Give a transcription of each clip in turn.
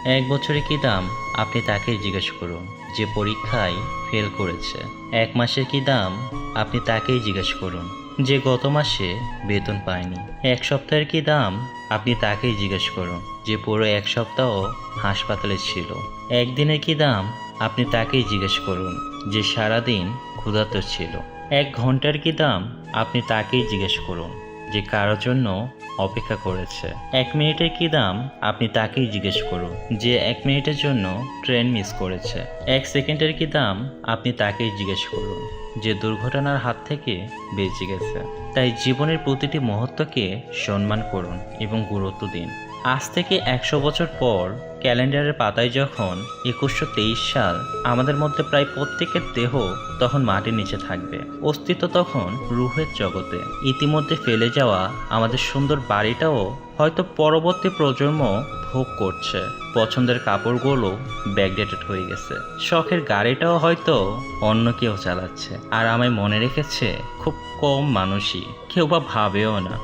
এক বছরে কি দাম আপনি তাকে জিজ্ঞেস করুন যে পরীক্ষায় ফেল করেছে। এক মাসের কি দাম আপনি তাকেই জিজ্ঞেস করুন যে গত মাসে বেতন পায়নি। এক সপ্তাহের কি দাম আপনি তাকেই জিজ্ঞেস করুন যে পুরো এক সপ্তাহ হাসপাতালে ছিল। একদিনের কি দাম আপনি তাকেই জিজ্ঞেস করুন যে সারাদিন ক্ষুধার্ত ছিল। এক ঘন্টার কি দাম আপনি তাকেই জিজ্ঞেস করুন যে কারোর জন্য অপেক্ষা করেছে। এক মিনিটের কি দাম আপনি তাকেই জিজ্ঞেস করুন যে এক মিনিটের জন্য ট্রেন মিস করেছে। এক সেকেন্ডের কি দাম আপনি তাকেই জিজ্ঞেস করুন যে দুর্ঘটনার হাত থেকে বেঁচে গেছে। তাই জীবনের প্রতিটি মুহূর্তকে সম্মান করুন এবং গুরুত্ব দিন। আজ থেকে 100 বছর পর ক্যালেন্ডারের পাতায় যখন 2123 সাল, আমাদের মধ্যে প্রায় প্রত্যেকের দেহ তখন মাটির নিচে থাকবে, অস্তিত্ব তখন রুহের জগতে। ইতিমধ্যে ফেলে যাওয়া আমাদের সুন্দর বাড়িটাও হয়তো পরবর্তী প্রজন্ম ভোগ করছে। পছন্দের কাপড়গুলো ব্যাকডেটেড হয়ে গেছে। শখের গাড়িটাও হয়তো অন্য কেউ চালাচ্ছে। আর আমায় মনে রেখেছে খুব কম মানুষই, কেউ বা ভাবেও না।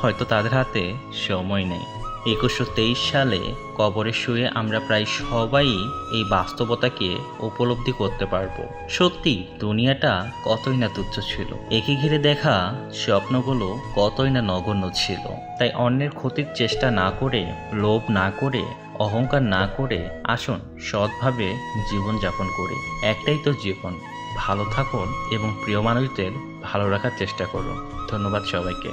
হয়তো তাদের হাতে সময় নেই। 2123 সালে কবরে শুয়ে আমরা প্রায় সবাই এই বাস্তবতাকে উপলব্ধি করতে পারবো। সত্যি দুনিয়াটা কতই না তুচ্ছ ছিল, একে ঘিরে দেখা স্বপ্নগুলো কতই না নগণ্য ছিল। তাই অন্যের ক্ষতির চেষ্টা না করে, লোভ না করে, অহংকার না করে আসুন সৎভাবে জীবনযাপন করি। একটাই তো জীবন। ভালো থাকুন এবং প্রিয় মানুষদের ভালো রাখার চেষ্টা করুন। ধন্যবাদ সবাইকে।